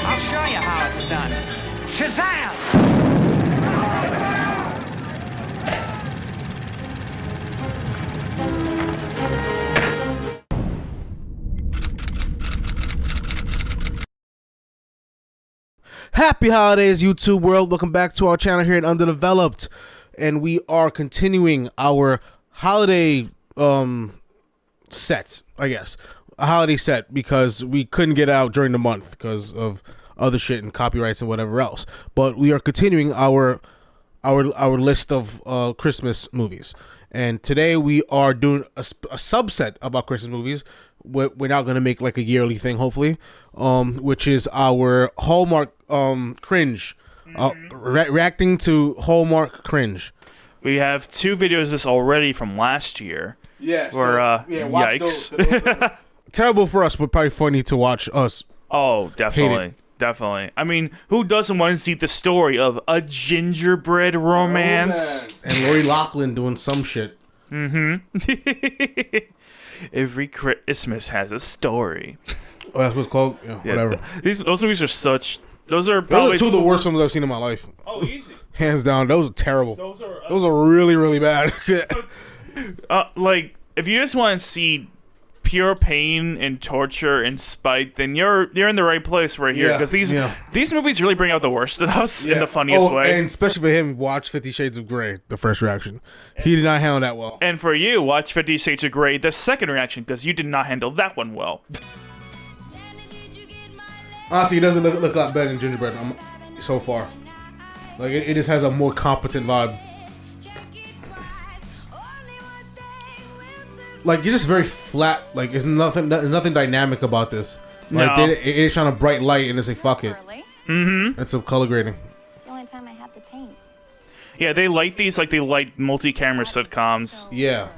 I'll show you how it's done. Shazam! Happy holidays, YouTube world. Welcome back to our channel here at Underdeveloped. And we are continuing our holiday set, I guess. A holiday set because we couldn't get out during the month because of other shit and copyrights and whatever else. But we are continuing our list of Christmas movies. And today we are doing a subset about Christmas movies. We're now going to make like a yearly thing, hopefully, which is our Hallmark Cringe. Reacting to Hallmark Cringe. We have 2 videos of this already from last year. Yeah. Yikes. Terrible for us, but probably funny to watch us. Oh, definitely. Definitely. I mean, who doesn't want to see the story of a gingerbread romance? And Lori Loughlin doing some shit. Mm-hmm. Every Christmas has a story. Oh, that's what it's called? Yeah, whatever. Those movies are such... Those are probably... Those are 2 of the worst ones I've seen in my life. Oh, easy. Hands down. Those are terrible. Those are really, really bad. Like, if you just want to see pure pain and torture and spite, then you're in the right place right here, because these movies really bring out the worst in us in the funniest way. And especially for him, watch 50 Shades of Grey, the first reaction. He did not handle that well. And for you, watch 50 Shades of Grey, the second reaction, because you did not handle that one well. Honestly, he doesn't look a lot better than Gingerbread so far. Like, it just has a more competent vibe. Like, it's just very flat. Like, there's nothing dynamic about this. Like, no. They shine a bright light and they say, fuck it. Mm-hmm. It's some color grading. It's the only time I have to paint. Yeah, they light these like they light multi-camera sitcoms. Yeah.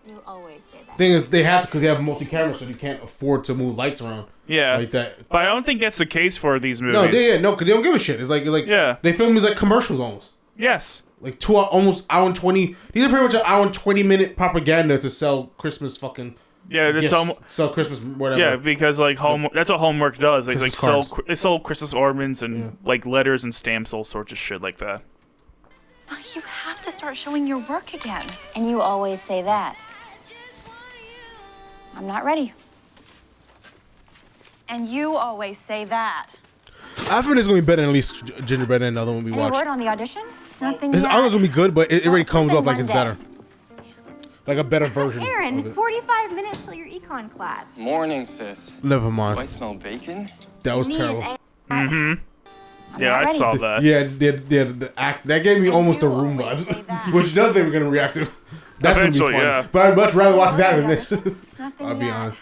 You always say that. Thing is, they have to because they have multi-camera, so you can't afford to move lights around. Yeah, like that. But I don't think that's the case for these movies. No, because they don't give a shit. It's like they film these like commercials almost. Yes. Like 2 almost hour and 20. These are pretty much an hour and 20-minute propaganda to sell Christmas fucking. Yeah, sell Christmas whatever. Yeah, because like that's what Hallmark does. They sell Christmas ornaments and like letters and stamps, all sorts of shit like that. You have to start showing your work again. And you always say that. I'm not ready. And you always say that. I think it's gonna be better than at least Gingerbread and another one we watched. Any word on the audition? Nothing It's yet. always gonna be good, but it already comes off like it's Monday. better. Like a better version. Aaron, of it. 45 minutes till your econ class. Morning, sis. Never Do I mind. smell bacon? That was terrible. Yeah, I saw that. Yeah, the act that gave me almost the Room vibes, which is another thing we're gonna react to. That's gonna be fun. Yeah. But I'd much rather watch that than this. Nothing I'll be yet. honest.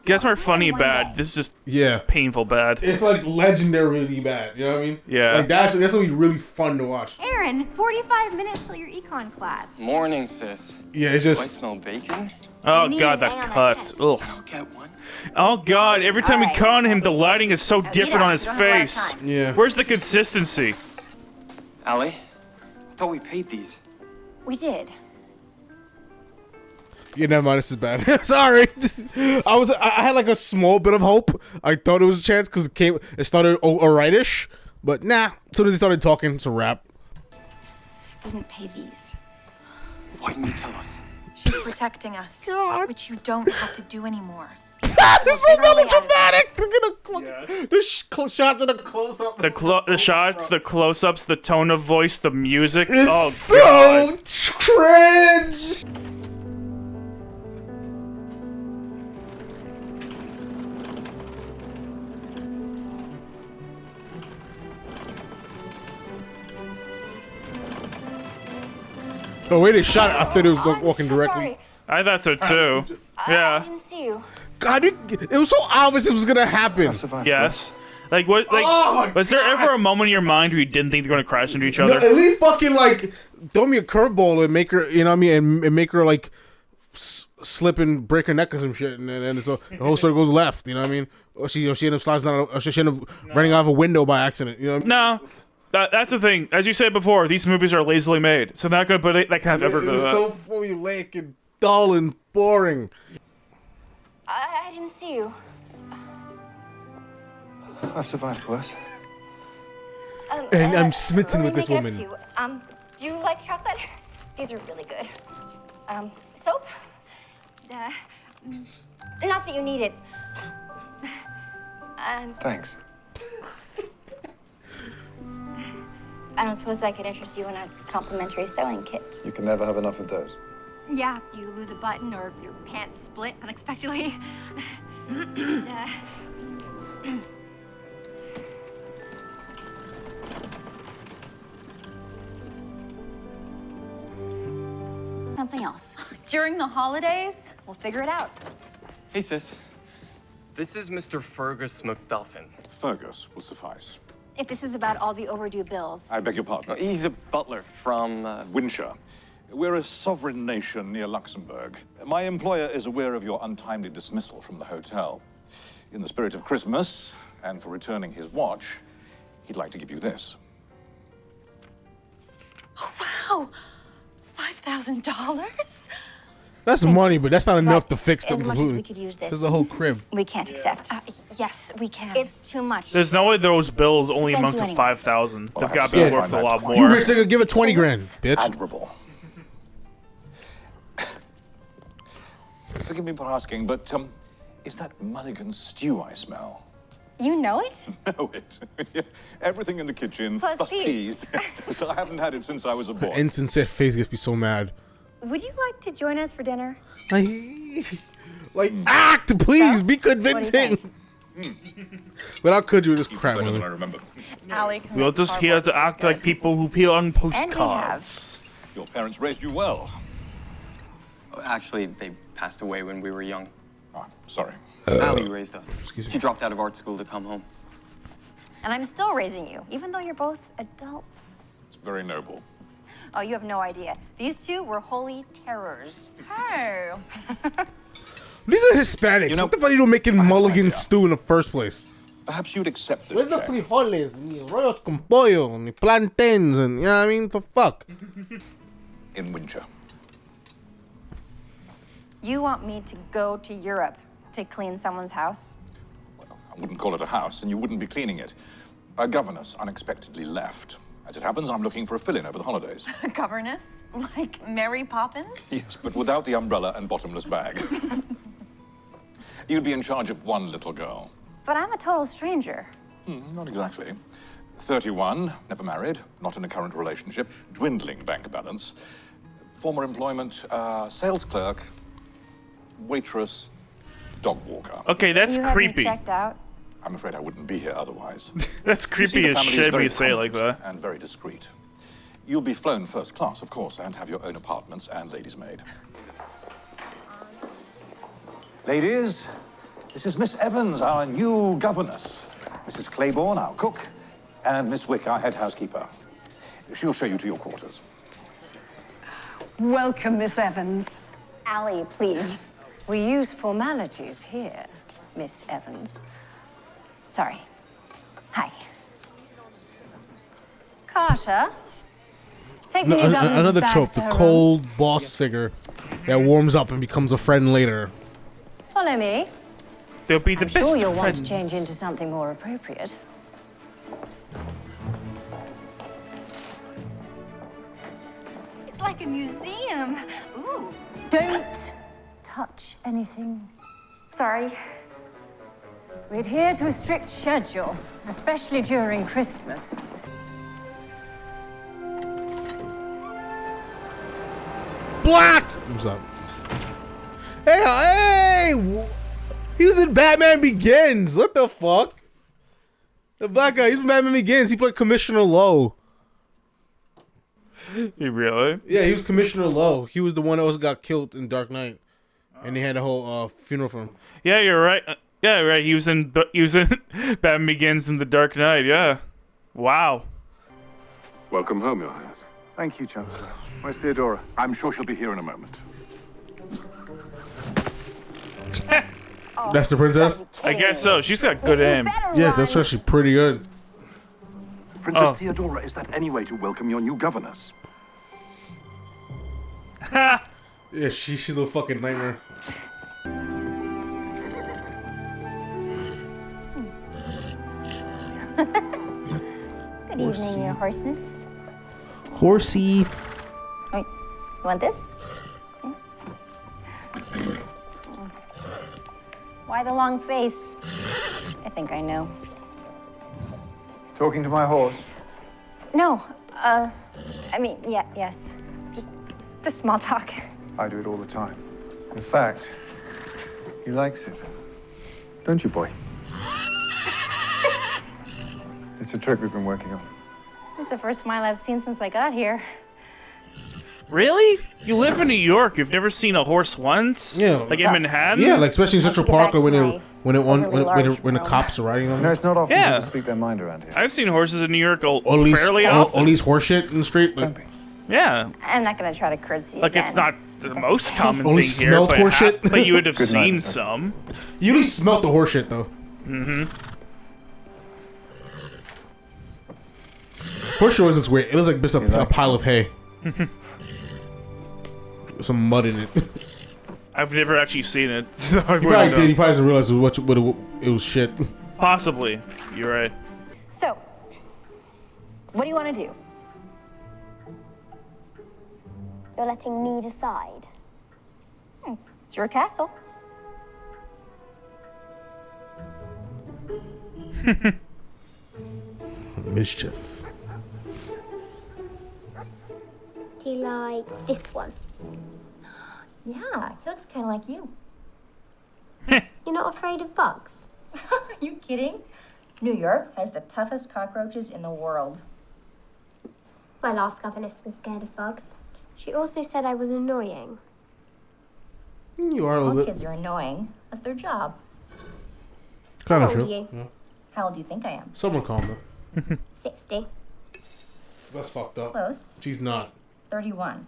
Guess more funny bad. This is just painful bad. It's like legendarily bad. You know what I mean? Yeah. Like that's gonna be really fun to watch. Aaron, 45 minutes till your econ class. Morning, sis. Yeah, it's Do I just. smell bacon? Oh need god, an that A on that cut. test. Ugh. I'll get one. Oh god, every time we Alright. cut on him, the lighting is so different on his don't have a lot of face. time. Yeah. Where's the consistency? Allie, I thought we paid these. We did. Yeah, never mind. This is bad. Sorry. I had like a small bit of hope. I thought it was a chance because it started alrightish, but nah. As soon as he started talking, it's a wrap. Doesn't pay these. Why didn't you tell us? She's protecting us, which you don't have to do anymore. This is so We're really melodramatic. The shots of the close-up. The shots, the close-ups, the tone of voice, the music. It's oh so god. cringe. Oh wait, they shot it. I thought it was walking directly. I thought so too. Yeah. I didn't see you. God, it was so obvious it was gonna happen. Yes. Like what? Like Oh my was there God. ever a moment in your mind where you didn't think they're gonna crash into each No, other? at least fucking like throw me a curveball and make her, you know what I mean, and make her like slip and break her neck or some shit, and then so the whole story goes left. You know what I mean? Or she ends up sliding down, or she ends up running out of a window by accident. You know what I mean? No. That's the thing. As you said before, these movies are lazily made, so they're not gonna put that kind of effort It into was that. so formulaic and dull and boring. I didn't see you. I've survived worse. And I'm smitten let with me this make it woman. up to you. Do you like chocolate? These are really good. Soap? Not that you need it. Thanks. I don't suppose I could interest you in a complimentary sewing kit. You can never have enough of those. Yeah, you lose a button or your pants split unexpectedly. Something else. During the holidays? We'll figure it out. Hey, sis. This is Mr. Fergus McDuffin. Fergus will suffice. If this is about all the overdue bills. I beg your pardon. He's a butler from, Winshire. We're a sovereign nation near Luxembourg. My employer is aware of your untimely dismissal from the hotel. In the spirit of Christmas, and for returning his watch, he'd like to give you this. Oh, wow. $5,000? That's money, but that's not enough to fix the As much as we could use This is the whole crib. We can't accept. Yes, we can. It's too much. There's no way those bills only Thank amount you to anyway. 5,000. Well, They've I got have to to be say, I worth find a that lot quite You more. rich nigga, give it 20 grand, bitch. Admirable. Forgive me for asking, but is that mulligan stew I smell? You know it? Know it. Everything in the kitchen, Plus but peas. so I haven't had it since I was a boy. Insincere face gets me so mad. Would you like to join us for dinner? Like, act, please, So, be what do you convincing. think? But how could you this crap Better than movie? I remember. Allie, We're just here to act like people who peel on And we postcards. Your parents raised you well. Actually, they passed away when we were young. Ah, sorry. Allie raised us. Excuse me. She dropped out of art school to come home. And I'm still raising you, even though you're both adults. It's very noble. Oh, you have no idea. These two were holy terrors. Oh. These are Hispanics. You know, What the fuck are you doing making I have an mulligan idea. stew in the first place? Perhaps you'd accept this Where's the check. frijoles, mi arroz con pollo, mi plantains, and you know what I mean? For fuck. In Winshire. You want me to go to Europe to clean someone's house? Well, I wouldn't call it a house, and you wouldn't be cleaning it. A governess unexpectedly left. As it happens, I'm looking for a fill-in over the holidays. Governess? Like Mary Poppins? Yes, but without the umbrella and bottomless bag. You'd be in charge of one little girl. But I'm a total stranger. Not exactly. 31, never married, not in a current relationship, dwindling bank balance. Former employment, sales clerk, waitress, dog walker. Okay, that's you have creepy. me checked out. I'm afraid I wouldn't be here otherwise. That's You see, creepy the as family is shit when very you say it like prominent that. And very discreet. You'll be flown first class, of course, and have your own apartments and lady's maid. Ladies, this is Miss Evans, our new governess. Mrs. Claiborne, our cook, and Miss Wick, our head housekeeper. She'll show you to your quarters. Welcome, Miss Evans. Allie, please. We use formalities here, Miss Evans. Sorry. Hi. Carter, take the new governor's Another bags trope, to the her room. cold boss figure that warms up and becomes a friend later. Follow me. They'll be the I'm best sure you'll want to friends. change into something more appropriate. It's like a museum. Ooh. Don't touch anything. Sorry. We adhere to a strict schedule, especially during Christmas. Black! What's up? Hey! He was in Batman Begins. What the fuck? The black guy, he's in Batman Begins. He played Commissioner Lowe. You really? Yeah, he was Commissioner Lowe. He was the one that also got killed in Dark Knight. And they had a whole funeral for him. Yeah, you're right. Yeah, right. He was in Batman Begins in The Dark Knight. Yeah. Wow. Welcome home, Your Highness. Thank you, Chancellor. Where's Theodora? I'm sure she'll be here in a moment. That's the princess? I guess so. She's got good aim. Yeah, that's actually pretty good. Princess Theodora, is that any way to welcome your new governess? Yeah, she's a fucking nightmare. Good evening, your hoarseness. Horsey. Wait, you want this? Yeah. Why the long face? I think I know. Talking to my horse? No, I mean, yes. Just small talk. I do it all the time. In fact, he likes it. Don't you, boy? It's a trick we've been working on. It's the first smile I've seen since I got here. Really? You live in New York. You've never seen a horse once? Yeah. Like in Manhattan? Yeah, like especially in Central Park or when when the cops are riding them. No, it's not often Yeah. people speak their mind around here. I've seen horses in New York All fairly often. all these horse shit in the street. Don't be. Yeah. I'm not gonna try to curtsy Like, again. it's not the most common Only thing here, smelled but, horse shit? but you would have Good night, seen Miss some. You at least smelt the horse shit though. Mm-hmm. Horse shit always looks weird. It looks like just a pile of hay. With some mud in it. I've never actually seen it. So I You wouldn't probably know. did. You probably didn't realize it was shit. Possibly. You're right. So, what do you want to do? You're letting me decide. It's your castle. Mischief. Do you like this one? Yeah, he looks kind of like you. You're not afraid of bugs? Are you kidding? New York has the toughest cockroaches in the world. My last governess was scared of bugs. She also said I was annoying. You are a All little bit. kids are annoying. That's their job. Kind How of old true. are you? Yeah. How old do you think I am? Someone calm her. 60. That's fucked up. Close. She's not. 31.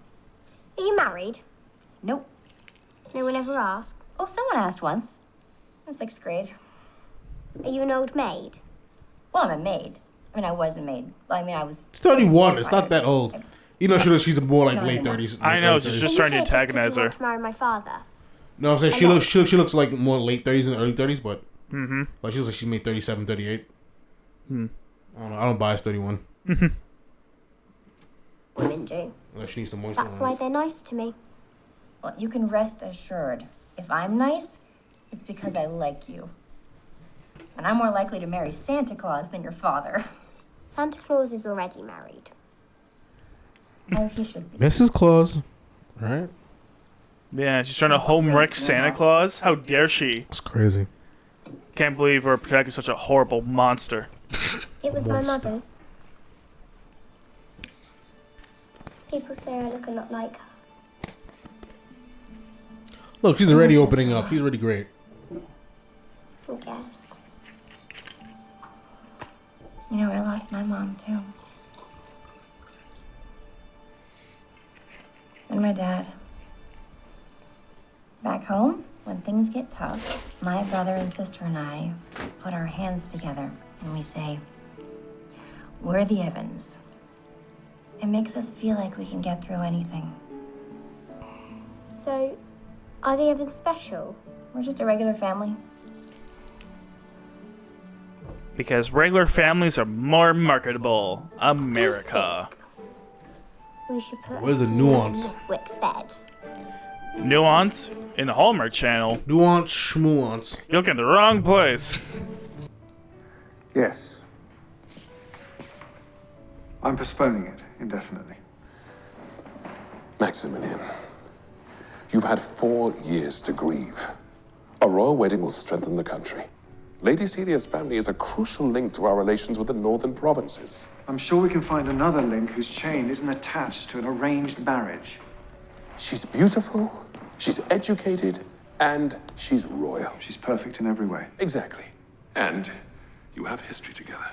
Are you married? Nope. No one ever asked. Oh, someone asked once. In 6th grade. Are you an old maid? Well, I'm a maid. I mean, I was a maid. Well, I mean, I was... She's 31. It's not that old. You know, she's more like No, late no, no. 30s. I know, late she's 30s. just Are trying to you here just 'cause antagonize you her. want to marry my father? No, I'm saying she looks like more late 30s and early 30s, but Mm-hmm. like she looks like she made 37, 38. I don't know. I don't bias 31. Women do. Unless she needs some moisturize. That's why they're nice to me. Well, you can rest assured. If I'm nice, it's because I like you. And I'm more likely to marry Santa Claus than your father. Santa Claus is already married. As he should be. Mrs. Claus, right? Yeah, she's trying to home wreck Santa Claus. How dare she? It's crazy. Can't believe her protector is such a horrible monster. It was my Monster. mother's. People say I look a lot like her. Look, she's already opening up. She's already great. I guess. You know, I lost my mom, too. And my dad. Back home, when things get tough, my brother and sister and I put our hands together and we say, we're the Evans. It makes us feel like we can get through anything. So, are they even special? We're just a regular family. Because regular families are more marketable. America. We should put Where's the a nuance? in Miss Wick's bed. Nuance in the Hallmark Channel. Nuance, schmuance. You're looking at the wrong place. Yes. I'm postponing it indefinitely. Maximilian, you've had 4 years to grieve. A royal wedding will strengthen the country. Lady Celia's family is a crucial link to our relations with the northern provinces. I'm sure we can find another link whose chain isn't attached to an arranged marriage. She's beautiful, she's educated, and she's royal. She's perfect in every way. Exactly. And you have history together.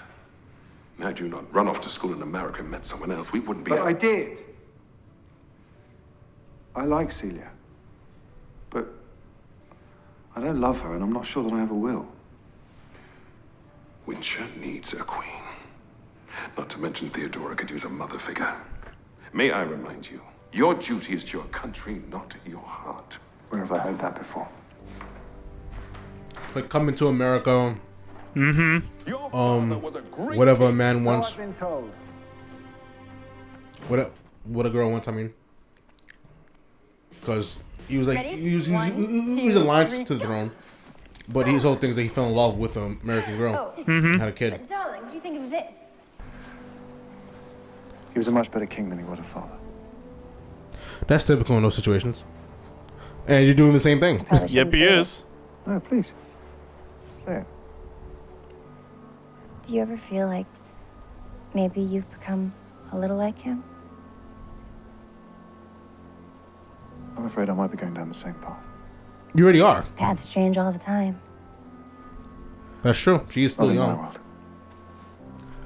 Had you not run off to school in America and met someone else, we wouldn't be... But I did. I like Celia. But I don't love her, and I'm not sure that I ever will. Winshire needs a queen. Not to mention Theodora could use a mother figure. May I remind you, your duty is to your country, not your heart. Where have I heard that before? Like coming to America. Mm-hmm. Your whatever a man wants. What a girl wants. I mean, because he was like he was in line to the throne, but his whole thing is that he fell in love with an American girl, and had a kid. But darling, what do you think of this? He was a much better king than he was a father. That's typical in those situations. And you're doing the same thing. Yep, he is. No, please. Say it. Do you ever feel like maybe you've become a little like him? I'm afraid I might be going down the same path. You already are. Paths change all the time. That's true. She is still Not in my young. world.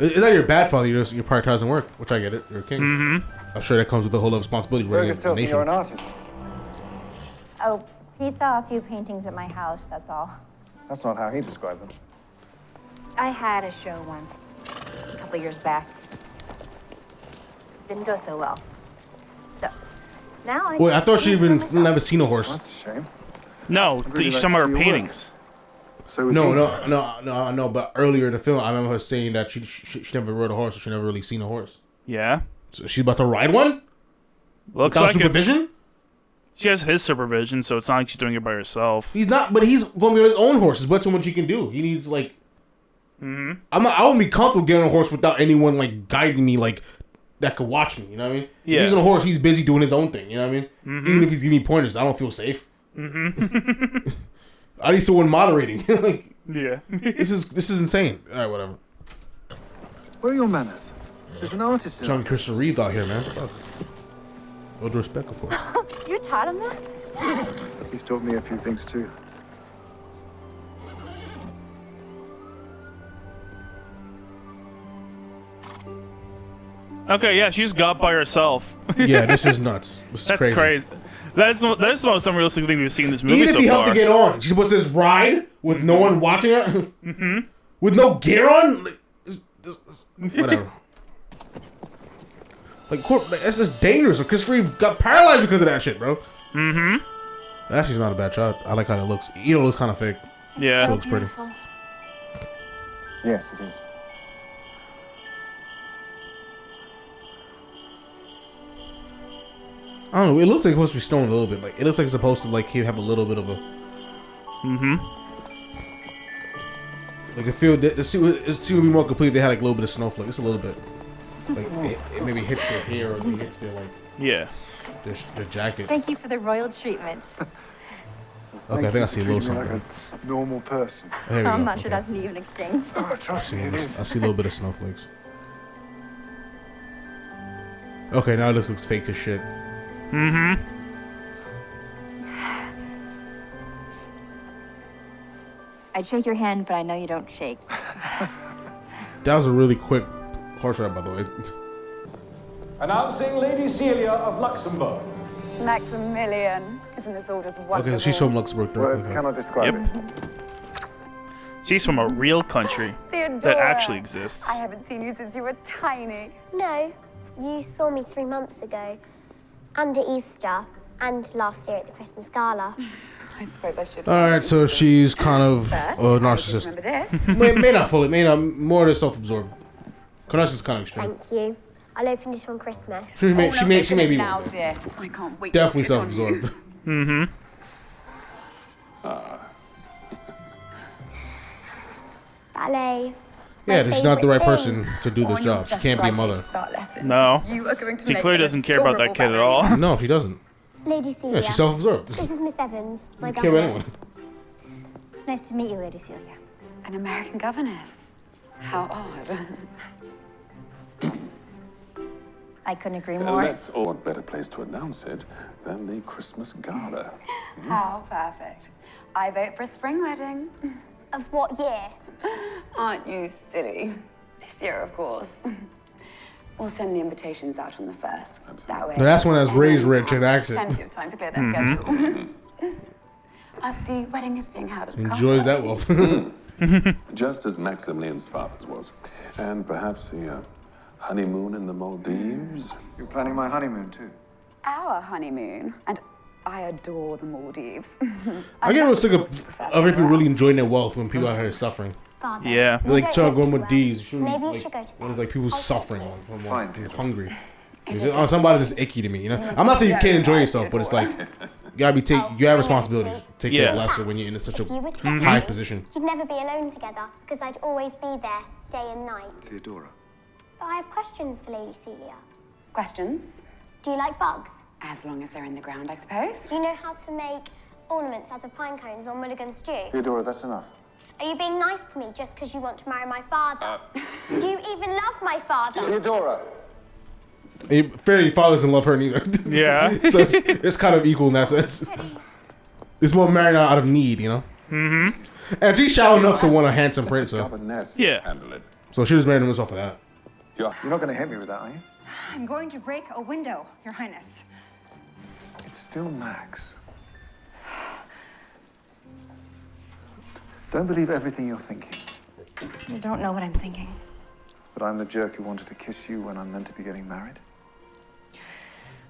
It's not your bad father. You're prioritizing work, which I get it. You're a king. I'm sure that comes with the whole lot of responsibility. Fergus tells me you're an artist. Oh, he saw a few paintings at my house, that's all. That's not how he described them. I had a show once, a couple years back. Didn't go so well. So, now I Wait, I just thought she paint for even myself. never seen a horse. That's a shame. No, really she's like talking to about her see your paintings. So would No. But earlier in the film, I remember her saying that she never rode a horse, or she never really seen a horse. Yeah. So she's about to ride one? Looks Without like supervision? She has his supervision, so it's not like she's doing it by herself. He's not, but he's going to be on his own horse. What's so much he can do? He needs like. I wouldn't be comfortable getting on a horse without anyone like guiding me, like that could watch me. You know what I mean? Yeah. If he's on a horse, he's busy doing his own thing. You know what I mean? Even if he's giving me pointers, I don't feel safe. I need someone moderating. Like, yeah. this is insane. All right, whatever. Where are your manners? There's an artist in John Christopher Reeve out here, man. Fuck. All due respect, of course. You taught him that? He's taught me a few things too. Okay, yeah, she's got by herself. Yeah, this is nuts. This is That's crazy. crazy. That's the most unrealistic thing we've seen in this movie Even if so he far. helped her get on, she's supposed to just ride with no one watching her, with no gear on. Like, whatever. Like, that's just dangerous. Christopher Reeve got paralyzed because of that shit, bro. Actually, it's not a bad shot. I like how it looks. It looks kind of fake. Yeah. It looks pretty. Yes, it is. I don't know. It looks like it's supposed to be stoned a little bit. Like, it looks like it's supposed to like have a little bit of a. Like, I feel that the suit would be more complete if they had like a little bit of snowflake. Just a little bit. Like it maybe hits their hair or maybe hits their like. Yeah. Their jacket. Thank you for the royal treatment. Okay, I think I see a little something. Like a normal person. There we go. I'm not sure Okay. that's an even exchange. Oh, trust me, it is. I see a little bit of snowflakes. Okay, now this looks fake as shit. I'd shake your hand, but I know you don't shake. That was a really quick horse ride, by the way. Announcing Lady Celia of Luxembourg. Maximillian. Isn't this all just wonderful? Okay, so she's from Luxembourg. Words cannot describe it. She's from a real country Theodora. that actually exists. I haven't seen you since you were tiny. No, you saw me 3 months ago. Under Easter and last year at the Christmas Gala. I suppose I should. Alright, so she's kind of a narcissist. Remember this? may not fully, may not, more self-absorbed. Conness is kind of extreme. Thank you. I'll open it on Christmas. She may be now, dear. I can't wait. definitely to sit on you. self-absorbed. Ballet. Yeah, she's not the right favourite person to do this Or you're job. She just can't be a right to mother. start lessons. No. You are going to She make clearly an doesn't care about that adorable kid at ballerina. all. No, she doesn't. Lady Celia. Yeah, she's self-absorbed. This is Miss Evans, my Don't care about governess. Nice to meet you, Lady Celia. An American governess. How odd. I couldn't agree And more. that's all. What better place to announce it than the Christmas Gala? How perfect. I vote for a spring wedding. Of what year? Aren't you silly? This year, of course. We'll send the invitations out on the 1st. That way. No, that's when I was raised rich and accent. Plenty of time to clear their schedule. The wedding is being held at the Enjoys castle. that well. Just as Maximilian's father's was. And perhaps the honeymoon in the Maldives? You're planning my honeymoon too. Our honeymoon, and I adore the Maldives. I get real sick of people really enjoying their wealth when people out here are suffering. father. Yeah. You Like don't trying to look go too with D's. well. Maybe you should go to bed. It's like people I'll take suffering you. from hungry. It's just, somebody just icky to me, you know. I'm not saying you can't enjoy yourself, but it's like you gotta be you have responsibilities. Take care of lesser when you're in such a high position. You'd never be alone together because I'd always be there day and night. Theodora. But I have questions for Lady Celia. Questions? Do you like bugs? As long as they're in the ground, I suppose. Do you know how to make ornaments out of pine cones or mulligan stew? Theodora, that's enough. Are you being nice to me just because you want to marry my father? Do you even love my father? Theodora. Fairly, father doesn't love her neither. Yeah. So it's kind of equal in that sense. It's more married out of need, you know. Mm-hmm. And she's shallow enough to want a handsome prince. So. Handle it. So she was marrying him off of that. You're not going to hit me with that, are you? I'm going to break a window, Your Highness. It's still Max. Don't believe everything you're thinking. You don't know what I'm thinking. That I'm the jerk who wanted to kiss you when I'm meant to be getting married?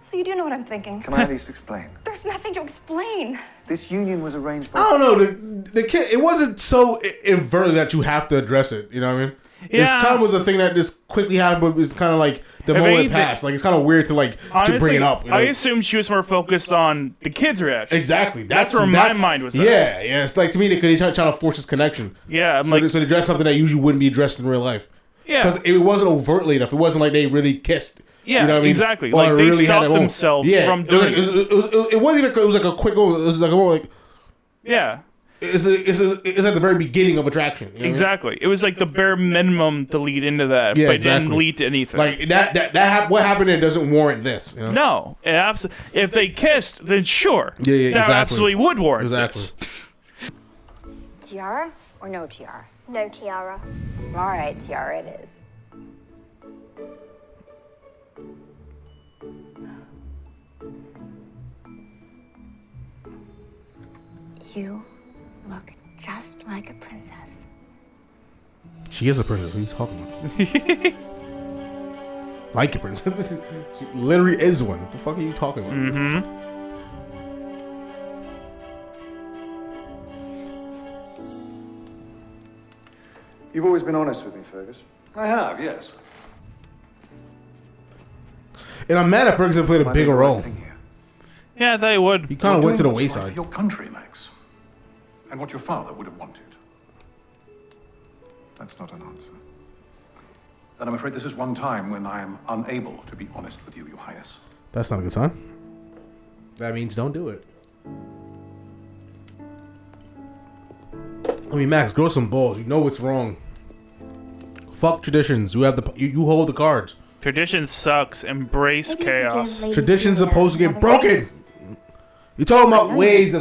So you do know what I'm thinking. Can I at least explain? There's nothing to explain. This union was arranged by... I don't know. The kid, it wasn't so overtly that you have to address it. You know what I mean? This kind of was a thing that just quickly happened, but it was kind of like the moment passed. Like, it's kind of weird to honestly, to bring it up. You know? I assumed she was more focused on the kids' reaction. Exactly. That's where my mind was at. Yeah. It's like, to me, they trying to force this connection. Yeah. So they address something that usually wouldn't be addressed in real life. Yeah. Because it wasn't overtly enough. It wasn't like they really kissed. Yeah, you know what I mean? exactly. Or Like, they really stopped themselves from doing it. It wasn't even, it was like a quick, it was like a more like... Yeah. It's at the very beginning of attraction. You know Exactly. What I mean? It was like the bare minimum to lead into that, but it didn't lead to anything. Like that what happened there doesn't warrant this. You know? No, if they kissed, then sure. Yeah, that exactly. absolutely would warrant this. Tiara or no tiara? No tiara. All right, tiara it is. You look just like a princess. She is a princess. What are you talking about? Like a princess. She literally is one. What the fuck are you talking about? Mm-hmm. You've always been honest with me, Fergus. I have, yes. And I'm mad at Fergus played a bigger role. Yeah, they would. He kind of went to the Right wayside. for your country, Max. And what your father would have wanted. That's not an answer. And I'm afraid this is one time when I am unable to be honest with you, Your Highness. That's not a good sign. That means don't do it. I mean, Max, grow some balls. You know what's wrong. Fuck traditions. You have you hold the cards. Tradition sucks. Embrace chaos. Tradition's supposed to get broken. You're talking about ways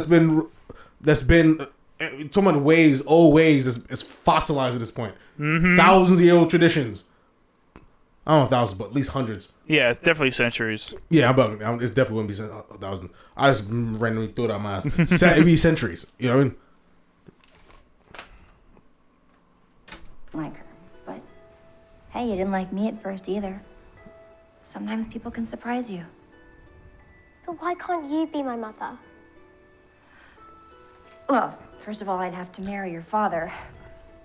talking about ways, old ways that's fossilized at this point. Mm-hmm. Thousands of year old traditions. I don't know thousands, but at least hundreds. Yeah, it's definitely centuries. Yeah, it's definitely wouldn't be 1,000. I just randomly threw it out my ass. It'd be centuries. You know what I mean? Like her, but hey, you didn't like me at first either. Sometimes people can surprise you. But why can't you be my mother? Well, first of all, I'd have to marry your father,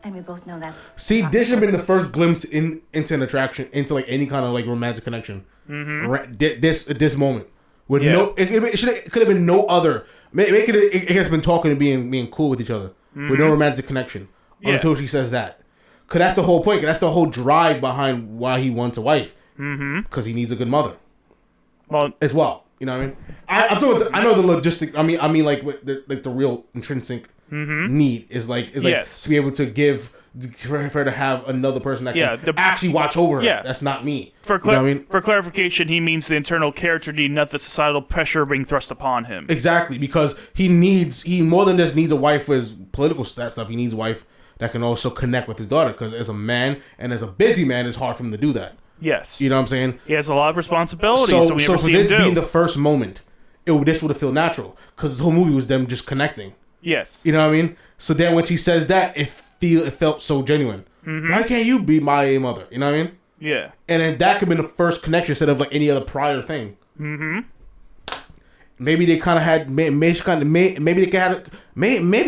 and we both know that's... See, this should have been the first glimpse into an attraction, into like any kind of like romantic connection. Mm-hmm. This moment with no, it could have been no other. It has been talking and being cool with each other with no romantic connection until she says that. Cause that's the whole point. That's the whole drive behind why he wants a wife. Because he needs a good mother. Well, as well. You know what I mean? I'm talking. I know the logistic. I mean, like the real intrinsic need is like to be able to give for her to have another person that can actually watch over her. Yeah. That's not me. For you know what I mean? For clarification, he means the internal character need, not the societal pressure being thrust upon him. Exactly, because he more than just needs a wife for his political stuff. He needs a wife that can also connect with his daughter. Because as a man and as a busy man, it's hard for him to do that. Yes. You know what I'm saying? He has a lot of responsibilities, so we for never see this him do. being the first moment, this would have felt natural. Because this whole movie was them just connecting. Yes. You know what I mean? So then when she says that, it felt so genuine. Why can't you be my mother? You know what I mean? Yeah. And then that could have been the first connection instead of like any other prior thing. Maybe they kind of had maybe they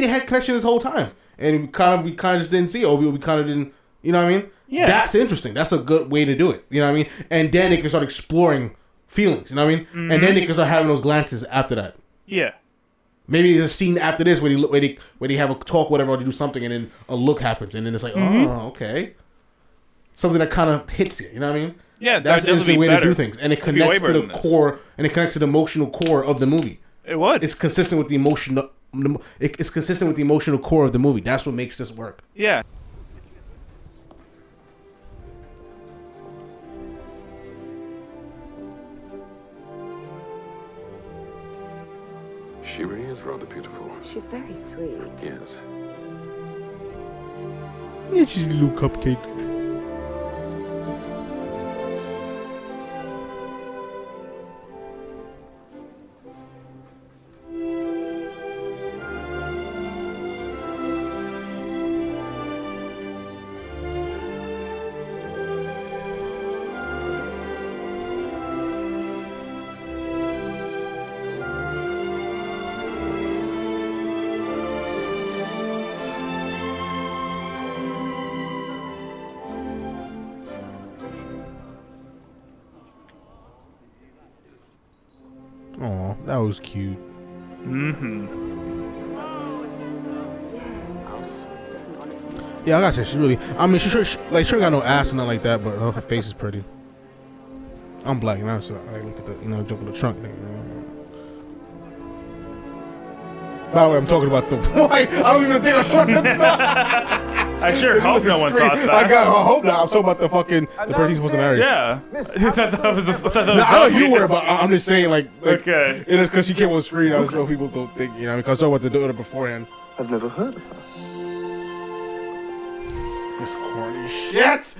had connection this whole time. and we kind of just didn't see Obi. We kind of didn't, you know what I mean? Yeah. That's interesting. That's a good way to do it. You know what I mean? And then they can start exploring feelings. You know what I mean? Mm-hmm. And then they can start having those glances after that. Yeah. Maybe there's a scene after this where they have a talk, whatever, or they do something, and then a look happens, and then it's like, oh, okay, something that kind of hits you. You know what I mean? Yeah, that's an interesting way to do things, and it connects to the core, and it connects to the emotional core of the movie. It would. It's consistent with the emotional. It's consistent with the emotional core of the movie. That's what makes this work. Yeah. She really is rather beautiful. She's very sweet. Yes. Yeah, she's a little cupcake. Aw, that was cute. Mm-hmm. Yeah, I gotta say, she's really. I mean, she ain't got no ass and nothing like that, but her face is pretty. I'm black, and so I look at the, jump in the trunk. By the way, I'm talking about the. I don't even think I was talking about I sure hope no one thought that. I hope not. I'm talking about the person he's supposed to marry. Yeah. I thought that was I know you were, but I'm just saying, like okay. It is because she came on the screen. I was so people don't think, because I was talking about the daughter beforehand. I've never heard of her. This corny shit.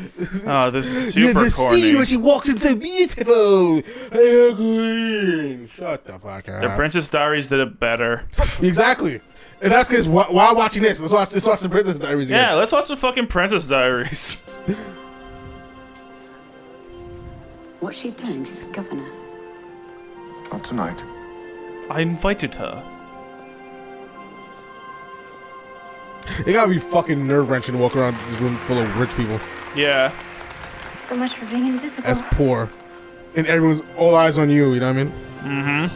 Oh, this is super the corny. scene where she walks in so beautiful. Queen. Shut the fuck up. The Princess Diaries did it better. Exactly. And that's because while watching this, let's watch the Princess Diaries again. Yeah, let's watch the fucking Princess Diaries. What's she doing? She's a governess. Not tonight. I invited her. It gotta be fucking nerve-wrenching to walk around this room full of rich people. Yeah. So much for being invisible. As poor. And everyone's all eyes on you, you know what I mean? Mm-hmm.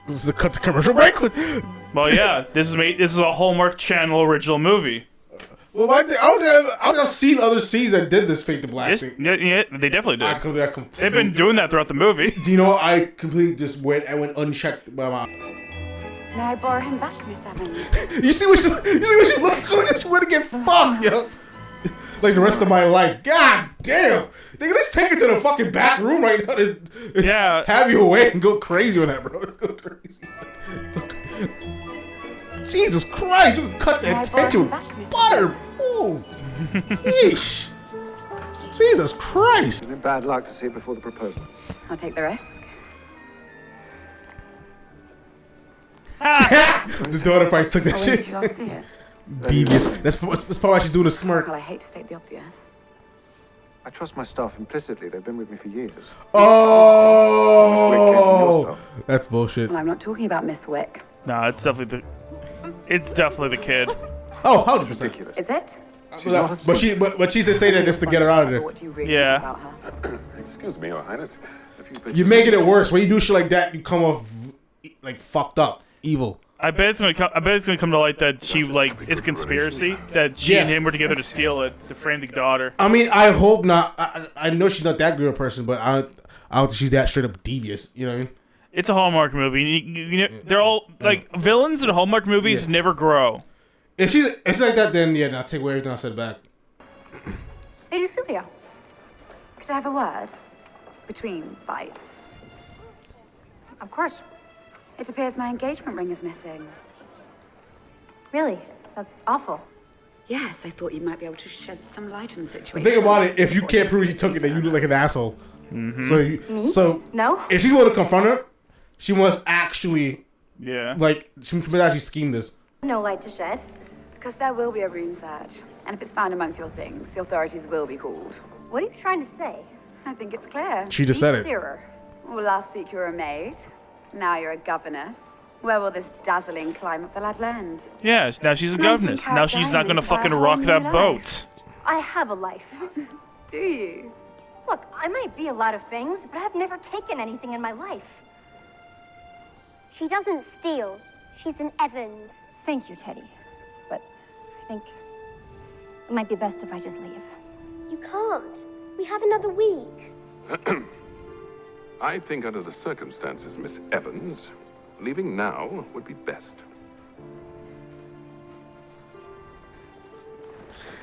This is a cut to commercial break. Well, yeah, this is a Hallmark Channel original movie. Well, I don't think I've seen other scenes that did this fake to black thing. Yeah, they definitely did. They've been doing that throughout the movie. Do you know what? I completely just went unchecked by my. May I borrow him back, Miss Evans? You see what she's looking for? She want to get fucked, yo. Like the rest of my life. God damn. Nigga, let's take it to the fucking back room right now. Yeah. Have you away and go crazy on that, bro. Go crazy. Jesus Christ, you can cut that tension with butter. Ooh. Yeesh. Jesus Christ. Isn't it bad luck to see it before the proposal? I'll take the risk. This daughter probably took that When shit. did you last see it? Devious. That's probably why she's doing a smirk. Well, I hate to state the obvious. I trust my staff implicitly. They've been with me for years. Oh, that's bullshit. Well, I'm not talking about Miss Wick. No, it's definitely the kid. Oh, 100%. Ridiculous. Is it? She's not a thief. But she's just saying that just to get her out of there. What do you really know about her? Excuse me, Your Highness. You're making it worse. When you do shit like that, you come off like fucked up, evil. I bet it's gonna come to light that she it's a conspiracy that she and him were together to steal it, to frame the daughter. I mean, I hope not. I know she's not that good a person, but I don't think she's that straight up devious. You know what I mean? It's a Hallmark movie. You know, they're all like villains in Hallmark movies never grow. If she's like that, then I'll take away everything I said back. Lady Celia, could I have a word between bites? Of course. It appears my engagement ring is missing. Really? That's awful. Yes, I thought you might be able to shed some light on the situation. The thing about it, if you can't prove she took it, then you look like an asshole. Mm-hmm. So No? If she's going to confront her, she must actually she must actually scheme this. No light to shed. Because there will be a room search. And if it's found amongst your things, the authorities will be called. What are you trying to say? I think it's clear. She just said it. Clearer. Well, last week you were a maid. Now you're a governess. Where will this dazzling climb up the lad land? Yeah, now she's a governess. Now she's not gonna fucking rock that boat. I have a life. Do you? Look, I might be a lot of things, but I've never taken anything in my life. She doesn't steal. She's an Evans. Thank you, Teddy. But I think it might be best if I just leave. You can't. We have another week. I think under the circumstances, Miss Evans, leaving now would be best.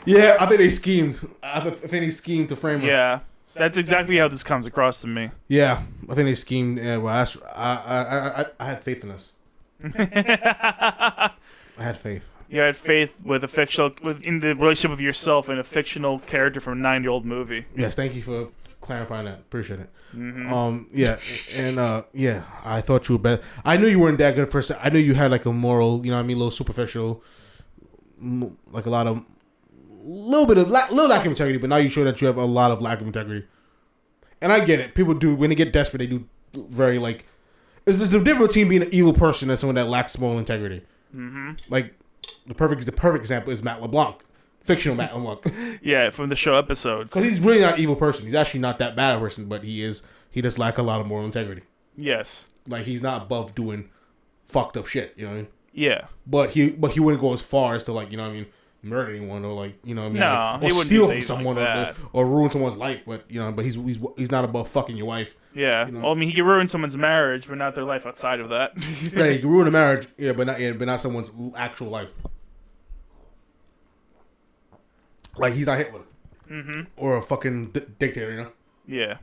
Yeah, I think they schemed. I think they schemed to frame her. Yeah, that's exactly how this comes across to me. Yeah, I think they schemed. Yeah, well, I had faith in this. I had faith. You had faith with a fictional, in the relationship of yourself and a fictional character from a 9-year-old movie. Yes, thank you for clarifying that. Appreciate it. Mm-hmm. Yeah, and yeah, I thought you were better. I knew you weren't that good first. I knew you had like a moral, you know what I mean, a little superficial, like little lack of integrity. But now you show that you have a lot of lack of integrity. And I get it. People do, when they get desperate, they do very like. It's just the difference between being an evil person and someone that lacks moral integrity. Mm-hmm. Like the perfect example is Matt LeBlanc, fictional Matt LeBlanc. Yeah, from the show episodes. Because he's really not an evil person. He's actually not that bad a person, but he does lack a lot of moral integrity. Yes. Like he's not above doing fucked up shit. You know what I mean? Yeah. But he wouldn't go as far as to like, you know what I mean, murder anyone or like, you know what I mean, no, like, he or wouldn't steal do from someone like or ruin someone's life. But you know, but he's not above fucking your wife. Yeah. You know? Well, I mean, he could ruin someone's marriage, but not their life outside of that. Yeah, he can ruin a marriage, but not someone's actual life. Like he's not Hitler, or a fucking dictator, you know? Yeah.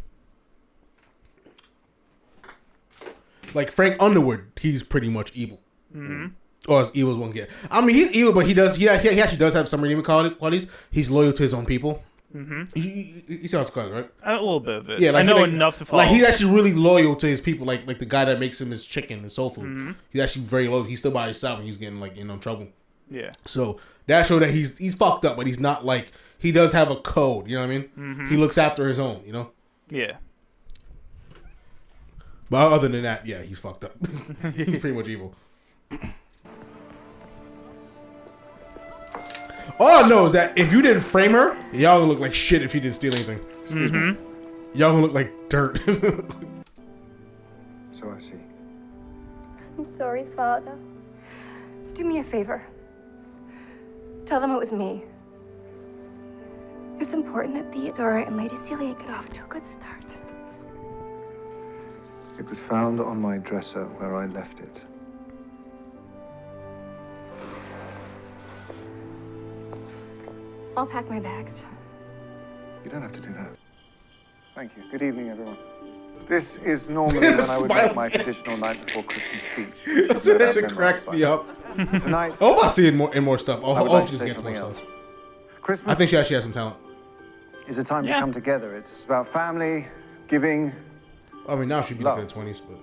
Like Frank Underwood, he's pretty much evil, Mm-hmm. or as evil as one can get. I mean, he's evil, but he actually does have some redeeming qualities. He's loyal to his own people. Mm-hmm. You see how it's called, right? A little bit of it. Yeah, like, I know enough to follow. Like he's actually really loyal to his people. Like the guy that makes him his chicken and soul food. Mm-hmm. He's actually very loyal. He's still by himself and he's getting like trouble. Yeah. So that showed that he's fucked up, but he's not like he does have a code. You know what I mean? Mm-hmm. He looks after his own. You know. Yeah. But other than that, yeah, he's fucked up. He's pretty much evil. All I know is that if you didn't frame her, y'all gonna look like shit if you didn't steal anything. Excuse me. Y'all gonna look like dirt. So I see. I'm sorry, Father. Do me a favor. Tell them it was me. It's important that Theodora and Lady Celia get off to a good start. It was found on my dresser where I left it. I'll pack my bags. You don't have to do that. Thank you. Good evening, everyone. This is normally when I would make my traditional night before Christmas speech. That shit cracks me up. Tonight, I hope I see it in more stuff. I would I like hope to she's say getting more something stuff. else. Christmas I think she actually has some talent. is a time to come together. It's about family, giving. I mean, now she'd be looking at 20s, but.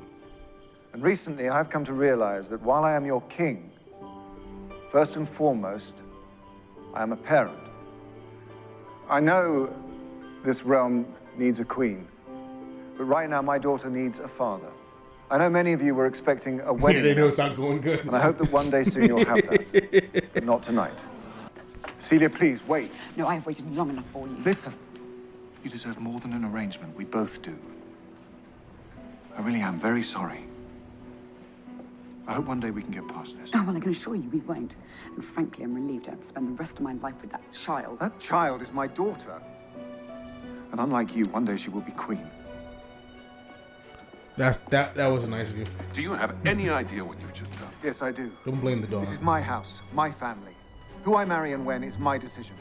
And recently, I've come to realize that while I am your king, first and foremost, I am a parent. I know this realm needs a queen, but right now my daughter needs a father. I know many of you were expecting a wedding. They know it's not going good. And I hope that one day soon you'll have that, but not tonight. Celia, please, wait. No, I've waited long enough for you. Listen, you deserve more than an arrangement. We both do. I really am very sorry. I hope one day we can get past this. Oh, well, I can assure you we won't. And frankly, I'm relieved I have to spend the rest of my life with that child. That child is my daughter. And unlike you, one day she will be queen. That was nice of you. Do you have any idea what you've just done? Yes, I do. Don't blame the dog. This is my house, my family. Who I marry and when is my decision.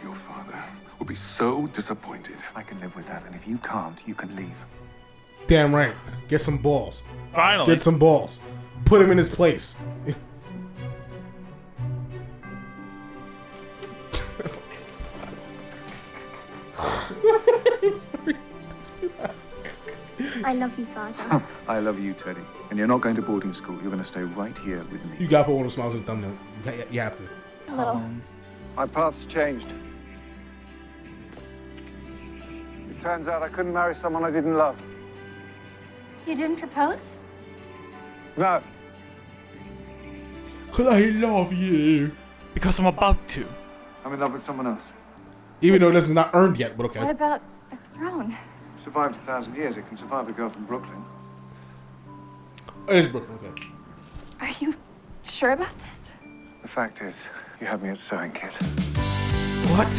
Your father will be so disappointed. I can live with that, and if you can't, you can leave. Damn right. Get some balls. Finally. Get some balls. Put him in his place. I'm sorry. I love you, Father. I love you, Teddy. And you're not going to boarding school. You're going to stay right here with me. You gotta put one of the smiles in the thumbnail. You have to. A little. My path's changed. It turns out I couldn't marry someone I didn't love. You didn't propose? No. Because I love you. Because I'm about to. I'm in love with someone else. Even though this is not earned yet, but okay. What about the throne? Survived 1,000 years. It can survive a girl from Brooklyn. It is Brooklyn, okay. Are you sure about this? The fact is, you had me at sewing kit. What?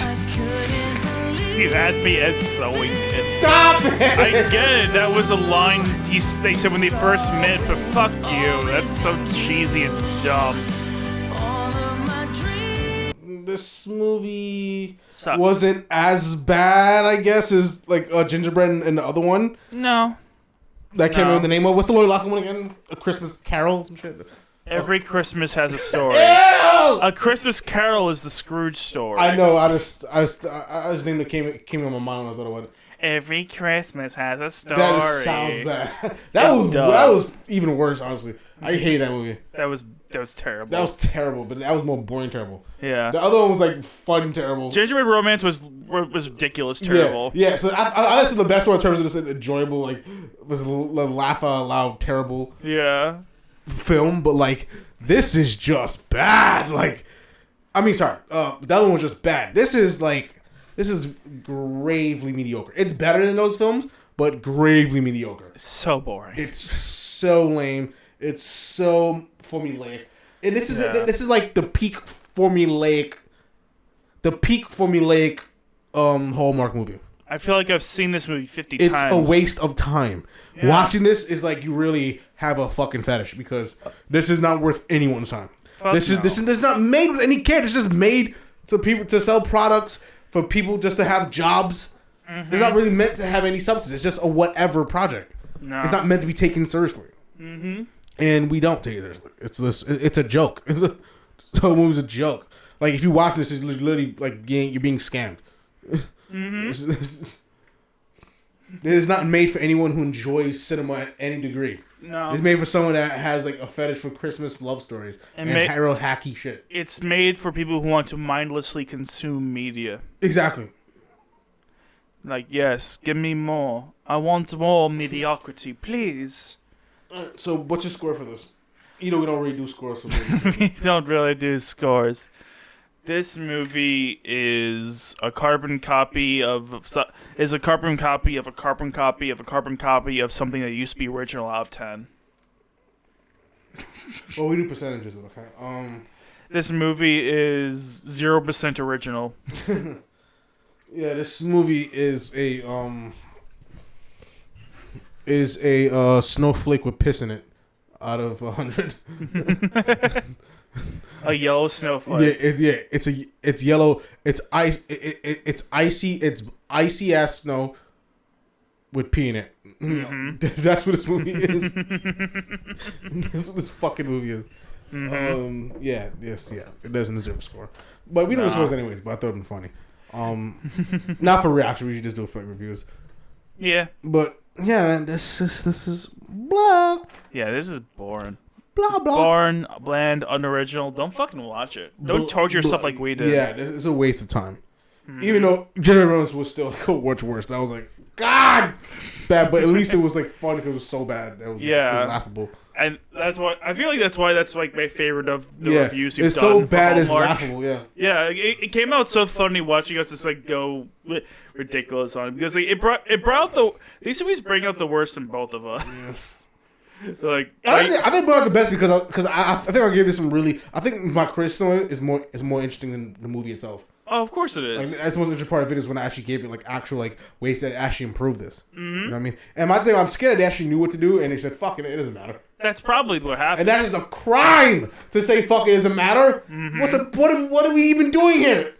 You had me at sewing kit. Stop it! I get it. That was a line they said when they first met, but fuck you. That's so cheesy and dumb. This movie Sucks. wasn't as bad, I guess, as like Gingerbread and the other one. No. I can't remember the name of. What's the Lori Loughlin one again? A Christmas Carol, some shit. Every Christmas has a story. Ew! A Christmas Carol is the Scrooge story. I know. I just named it came in my mind when I thought about it. Every Christmas has a story. That just sounds bad. That was even worse, honestly. I hate that movie. That was terrible. That was terrible, but that was more boring terrible. Yeah. The other one was like fun terrible. Gingerbread Romance was ridiculous terrible. Yeah. So I said the best one in terms of just an enjoyable, like, was laugh out loud terrible. Yeah. Film, but like this is just bad. Like, I mean, sorry, the other one was just bad. This is gravely mediocre. It's better than those films, but gravely mediocre. It's so boring. It's so lame. It's so formulaic. And this is like the peak formulaic Hallmark movie. I feel like I've seen this movie 50 times. It's a waste of time. Yeah. Watching this is like you really have a fucking fetish because this is not worth anyone's time. This is not made with any care. It's just made to people to sell products for people just to have jobs. Mm-hmm. It's not really meant to have any substance. It's just a whatever project. No. It's not meant to be taken seriously. Mm-hmm. And we don't take it seriously. It's a joke. The whole movie's a joke. Like if you watch this, it's literally like you're being scammed. Mm-hmm. It is not made for anyone who enjoys cinema at any degree. No. It's made for someone that has like a fetish for Christmas love stories and real hacky shit. It's made for people who want to mindlessly consume media. Exactly. Like, yes, give me more. I want more mediocrity, please. So, what's your score for this? You know, we don't really do scores for movies. We don't really do scores. This movie is a carbon copy of a carbon copy of a carbon copy of a carbon copy of something that used to be original out of 10. Well, we do percentages, okay? This movie is 0% original. Yeah, this movie is a snowflake with piss in it out of 100. A yellow snowflake. It's yellow. It's ice. It's icy. It's icy ass snow with pee in it. Mm-hmm. That's what this movie is. That's what this fucking movie is. Mm-hmm. It doesn't deserve a score, but we don't do scores anyways. But I thought it'd been funny. Not for reaction. We should just do it for reviews. Yeah, but yeah, man, this is blah. Yeah, this is boring. Blah, blah. Boring, bland, unoriginal. Don't fucking watch it. Don't torture yourself like we did. Yeah, it's a waste of time. Even though General was still like much worse. I was like, God, bad. But at least it was like fun because it was so bad. It was laughable. And that's why I feel like that's like my favorite of the reviews you've done. It's so bad it's laughable. Yeah. Yeah, it came out so funny watching us just like go ridiculous on it because like, it brought out these movies bring out the worst in both of us. Yes. Like honestly, I think brought out the best because I think I'll give you some really. I think my criticism is more interesting than the movie itself. Oh, of course it is. Like, that's the most interesting part of it is when I actually gave it like actual like ways that actually improved this. Mm-hmm. You know what I mean? And my thing, I'm scared they actually knew what to do and they said, "Fuck it, it doesn't matter." That's probably what happened. And that's just a crime to say, "Fuck it, doesn't matter." Mm-hmm. What are we even doing here?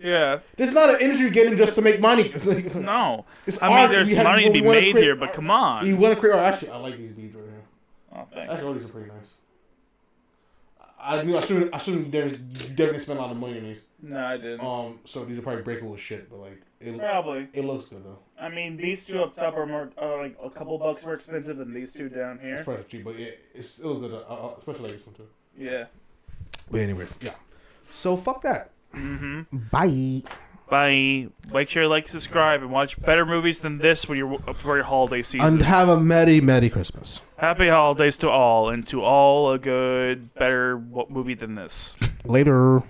Yeah, this is not an industry getting just to make money. Like, no, it's art. There's money to be made here, but come on. You want to create? Actually, I like these beads right here. Oh, thanks. Actually, these are pretty nice. I knew I shouldn't definitely spend a lot of money on these. No, I didn't. So these are probably breakable as shit, but like probably it looks good though. I mean, these two up top are more like a couple bucks more expensive than these two down here. It's probably cheap, but it's still good. Especially like this one too. Yeah. But anyways, yeah. So fuck that. Mm-hmm. Bye. Bye. Make sure you like, subscribe, and watch better movies than this for your holiday season. And have a merry Christmas. Happy holidays to all, and to all a good, better movie than this. Later.